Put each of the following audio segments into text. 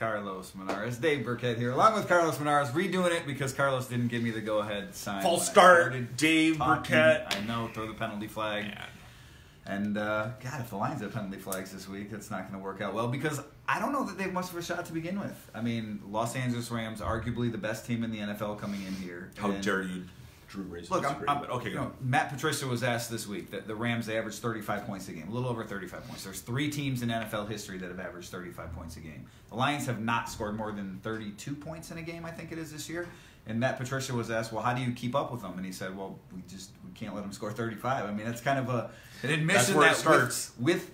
Carlos Monarrez. Dave Birkett here, along with Carlos Monarrez, redoing it because Carlos didn't give me the go-ahead sign. False start, Dave Birkett. I know, throw the penalty flag. Man. And, God, if the Lions have penalty flags this week, it's not going to work out well because I don't know that they have much of a shot to begin with. I mean, Los Angeles Rams, arguably the best team in the NFL coming in here. How dare you, Drew Brees? Look, okay, you know, Matt Patricia was asked this week that the Rams, they average 35 points a game, a little over 35 points. There's 3 teams in NFL history that have averaged 35 points a game. The Lions have not scored more than 32 points in a game, I think it is this year. And Matt Patricia was asked, well, how do you keep up with them? And he said, well, we can't let them score 35. I mean, that's kind of an admission that starts with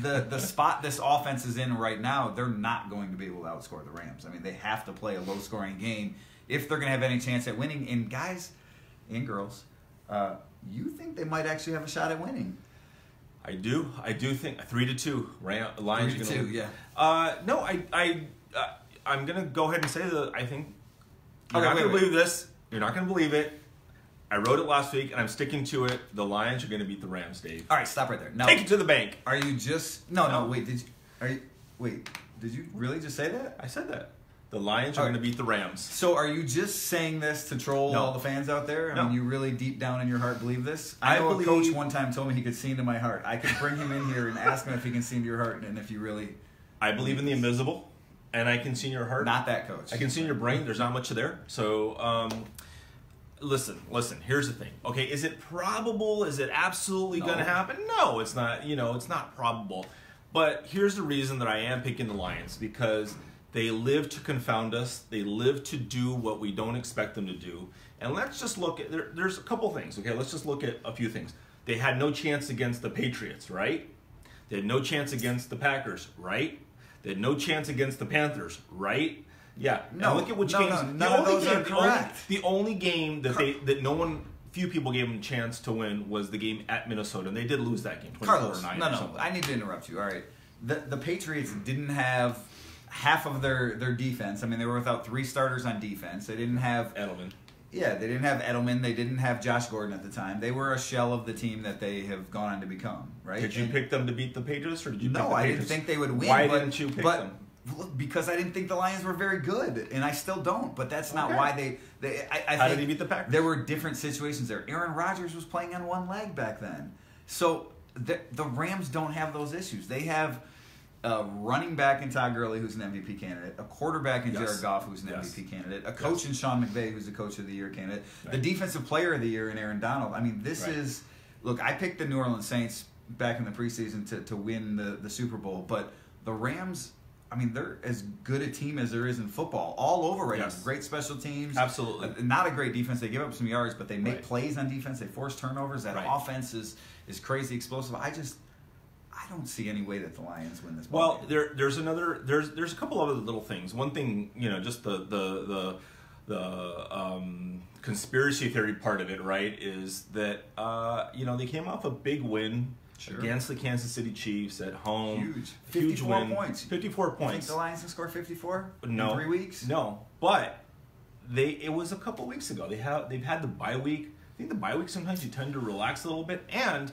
the spot this offense is in right now, they're not going to be able to outscore the Rams. I mean, they have to play a low-scoring game if they're going to have any chance at winning. And guys and girls, you think they might actually have a shot at winning? I do. I do think 3-2. Lions 3-2, yeah. No, I'm gonna go ahead and say that I think you're Okay, not gonna believe this. You're not gonna believe it. I wrote it last week, and I'm sticking to it. The Lions are gonna beat the Rams, Dave. All right, stop right there. Now, take it to the bank. Are you just no? Wait, did you really just say that? I said that. The Lions are going to beat the Rams. So are you just saying this to troll all the fans out there? I mean, you really deep down in your heart believe this? I know a coach one time told me he could see into my heart. I could bring him in here and ask him if he can see into your heart and if you really... I believe in the invisible, and I can see in your heart. Not that coach. I can see in your brain. There's not much there. So, listen. Here's the thing. Okay, is it probable? Is it absolutely going to happen? No, it's not. It's not probable. But here's the reason that I am picking the Lions, because... they live to confound us. They live to do what we don't expect them to do. And let's just look at, there's a couple things, okay? Let's just look at a few things. They had no chance against the Patriots, right? They had no chance against the Packers, right? They had no chance against the Panthers, right? Yeah. No, look at which games. None of those are correct. The only game that few people gave them a chance to win was the game at Minnesota, and they did lose that game, 24-9 Carlos, or something. no, I need to interrupt you. All right. The Patriots didn't have half of their defense. I mean, they were without 3 starters on defense. They didn't have... Edelman. Yeah, they didn't have Edelman. They didn't have Josh Gordon at the time. They were a shell of the team that they have gone on to become, right? Did you pick them to beat the Patriots, or did you pick the Patriots? No, I didn't think they would win. Why didn't you pick them? Because I didn't think the Lions were very good, and I still don't. But that's not why they How did they beat the Packers? There were different situations there. Aaron Rodgers was playing on one leg back then. So the Rams don't have those issues. They have... a running back in Todd Gurley, who's an MVP candidate, a quarterback in Jared Goff, who's an MVP candidate, a coach in Sean McVay, who's a Coach of the Year candidate, the Defensive Player of the Year in Aaron Donald. I mean, this is... Look, I picked the New Orleans Saints back in the preseason to win the Super Bowl, but the Rams, I mean, they're as good a team as there is in football, all over right now. Great special teams. Absolutely. Not a great defense. They give up some yards, but they make plays on defense. They force turnovers. That offense is crazy explosive. I don't see any way that the Lions win this ball game. There's a couple other little things. One thing, just the conspiracy theory part of it, right, is that they came off a big win against the Kansas City Chiefs at home. Huge win. 54 points. You think the Lions can score 54 in 3 weeks? No, but it was a couple weeks ago. They've had the bye week. I think the bye week sometimes you tend to relax a little bit, and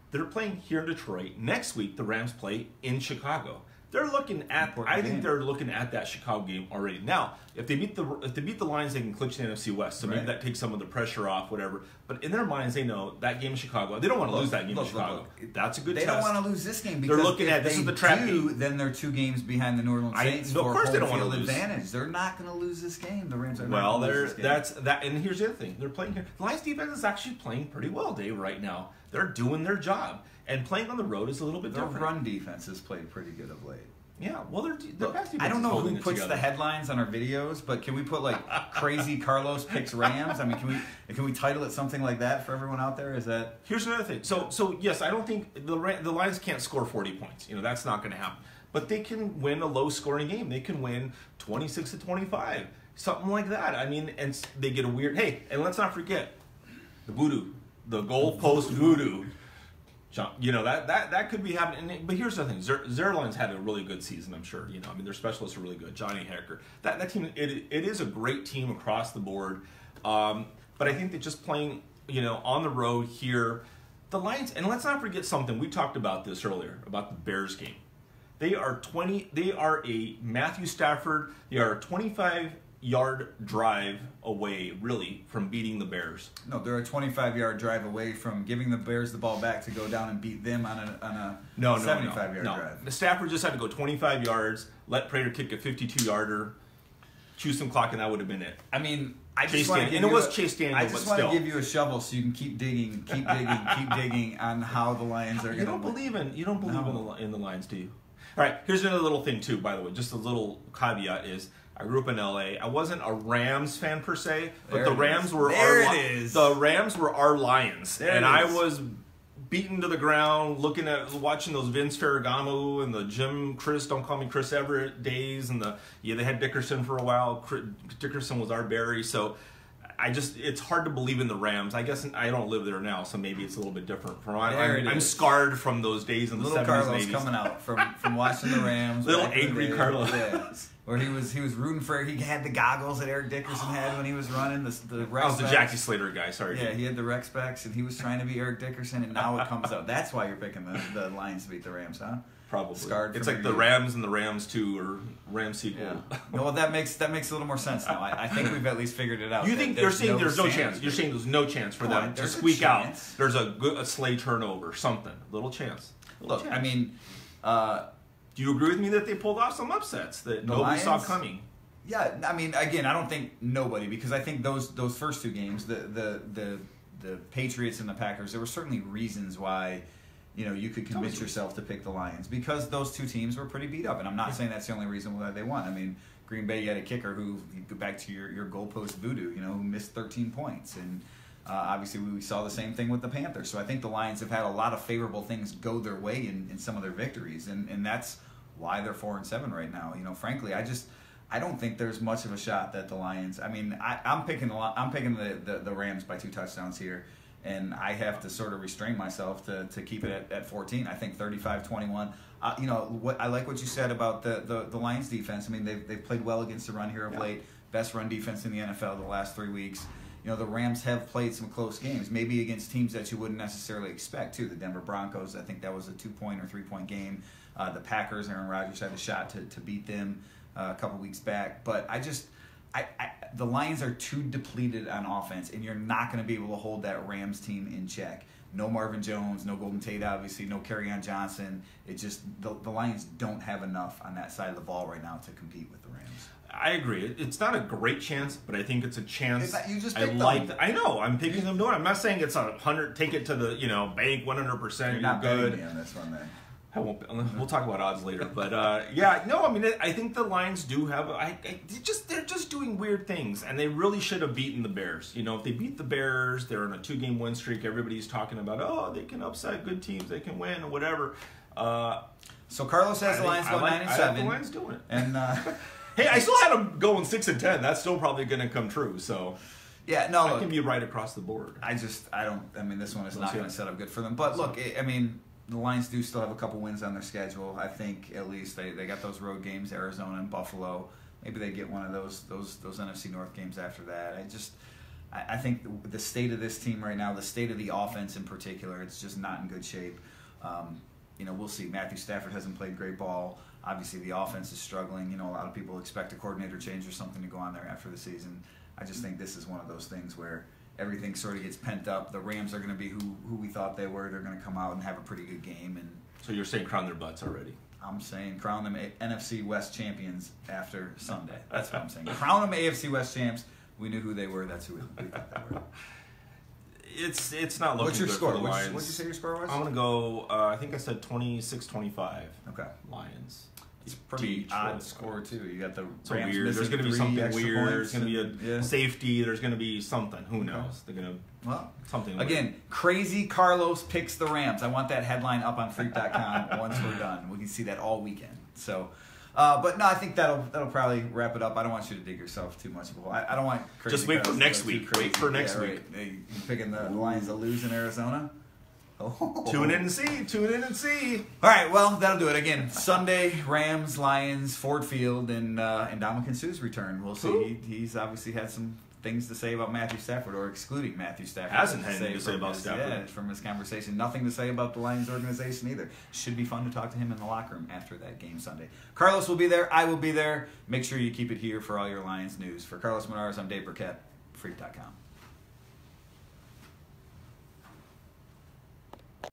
they're playing here in Detroit. Next week, the Rams play in Chicago. They're looking at. I think they're looking at that Chicago game already. Now, if they beat the Lions, they can clinch the NFC West. So maybe that takes some of the pressure off, whatever. But in their minds, they know that game in Chicago. They don't want to lose that game in Chicago. That's a good test. They don't want to lose this game because they're looking at this is the trap game. Then they're 2 games behind the New Orleans Saints of course they don't want to lose. Advantage. They're not going to lose this game. The Rams are not well, going to lose this game. And here's the other thing. They're playing here. The Lions defense is actually playing pretty well, Dave, right now. They're doing their job. And playing on the road is a little bit different. Their run defense has played pretty good of late. Yeah, well, their pass defense I don't know is who puts the headlines on our videos, but can we put crazy Carlos picks Rams? I mean, can we title it something like that for everyone out there? Is that... Here's another thing. So yes, I don't think the Lions can't score 40 points. That's not going to happen. But they can win a low-scoring game. They can win 26-25, something like that. I mean, and they get a weird... Hey, and let's not forget the voodoo, the goalpost voodoo. That could be happening. But here's the thing: Zerline's had a really good season. I'm sure. Their specialists are really good. Johnny Hacker. That team. It is a great team across the board. But I think that just playing, on the road here, the Lions. And let's not forget something. We talked about this earlier about the Bears game. They are a Matthew Stafford. They are a 25-yard drive away, really, from beating the Bears. No, they're a 25-yard drive away from giving the Bears the ball back to go down and beat them on a 75-yard drive. The Stafford just had to go 25 yards, let Prater kick a 52-yarder, chew some clock, and that would have been it. I mean, Chase Daniel, I just want to give you a shovel so you can keep digging on how the Lions are going to. You don't believe in the Lions, do you? All right, here's another little thing too. By the way, just a little caveat is I grew up in L.A. I wasn't a Rams fan per se, but the Rams were our Lions, and I was beaten to the ground watching those Vince Ferragamo and the Jim Chris, don't call me Chris Everett days, and they had Dickerson for a while. Dickerson was our Barry, so it's hard to believe in the Rams. I guess I don't live there now, so maybe it's a little bit different. I'm scarred from those days in the 70s, Carlos 80s. Coming out from watching the Rams. Little angry Carlos. Yeah. Where he was rooting for. He had the goggles that Eric Dickerson had when he was running the Rex. I was the Jackie Slater guy. Sorry. Yeah, he had the Rec specs, and he was trying to be Eric Dickerson, and now it comes out. That's why you're picking the Lions to beat the Rams, huh? Probably. Scarred. It's like the Rams and the Rams 2 or Rams sequel. Yeah. Well, that makes a little more sense now. I think we've at least figured it out. You think you're saying there's no chance? You're saying there's no chance for them to squeak out. There's a Slay turnover, something, little chance. Look, I mean, do you agree with me that they pulled off some upsets that nobody saw coming? Yeah, I mean, again, I don't think nobody, because I think those first two games, the Patriots and the Packers, there were certainly reasons why, you could convince yourself to pick the Lions, because those two teams were pretty beat up, and I'm not saying that's the only reason why they won. I mean, Green Bay, you had a kicker who, you go back to your goalpost voodoo, who missed 13 points, and obviously we saw the same thing with the Panthers. So I think the Lions have had a lot of favorable things go their way in some of their victories, and that's why they're 4-7 right now. Frankly, I don't think there's much of a shot that the Lions. I mean, I'm picking the Rams by 2 touchdowns here, and I have to sort of restrain myself to keep it at 14. I think 35-21. I like what you said about the Lions defense. I mean, they've played well against the run here of late. Best run defense in the NFL the last 3 weeks. The Rams have played some close games, maybe against teams that you wouldn't necessarily expect too. The Denver Broncos, I think that was a 2-point or 3-point game. The Packers, Aaron Rodgers had a shot to beat them a couple weeks back, but the Lions are too depleted on offense, and you're not going to be able to hold that Rams team in check. No Marvin Jones, no Golden Tate, obviously, no Kerryon Johnson. It just the Lions don't have enough on that side of the ball right now to compete with the Rams. I agree. It's not a great chance, but I think it's a chance. You just picked them. I know. I'm picking them. I'm not saying it's 100. Take it to the bank 100%. You're not good. Me on this one, then. I won't. We'll talk about odds later, but I mean, I think the Lions do have. They're just doing weird things, and they really should have beaten the Bears. If they beat the Bears, they're on a 2-game win streak. Everybody's talking about, they can upset good teams, they can win, or whatever. So Carlos has the Lions going 9-7. I like the Lions doing it, and hey, I still had them going 6-10. That's still probably going to come true. So. Yeah, no, I can be right across the board. I don't. I mean, this one is not going to set up good for them. But look, I mean, the Lions do still have a couple wins on their schedule. I think at least they got those road games, Arizona and Buffalo. Maybe they get one of those NFC North games after that. I think the state of this team right now, the state of the offense in particular, it's just not in good shape. We'll see. Matthew Stafford hasn't played great ball. Obviously, the offense is struggling. A lot of people expect a coordinator change or something to go on there after the season. I just think this is one of those things where everything sort of gets pent up. The Rams are going to be who we thought they were. They're going to come out and have a pretty good game. And so you're saying crown their butts already? I'm saying crown them NFC West champions after Sunday. That's what I'm saying. Crown them AFC West champs. We knew who they were. That's who we thought they were. It's not looking What's your good score? for the Lions. What'd you say your score was? I'm going to go, I think I said 26-25. Okay. Lions. It's a pretty odd score, too. You got the Rams weird. There's going to be something weird. There's going to be a safety. There's going to be something. Who knows? They're going to something. Again, crazy Carlos picks the Rams. I want that headline up on Freak.com once we're done. We can see that all weekend. So, but no, I think that'll probably wrap it up. I don't want you to dig yourself too much of a hole. I don't want crazy. Just wait for next week. Wait for next week. Right. You picking the Lions to lose in Arizona? Oh. Tune in and see. All right, well, that'll do it. Again, Sunday, Rams, Lions, Ford Field, and Ndamukong Suh's return. We'll see. He's obviously had some things to say about Matthew Stafford, or excluding Matthew Stafford. Hasn't had anything to say about Stafford. Yeah, from his conversation. Nothing to say about the Lions organization either. Should be fun to talk to him in the locker room after that game Sunday. Carlos will be there. I will be there. Make sure you keep it here for all your Lions news. For Carlos Monarrez, I'm Dave Birkett, Freak.com.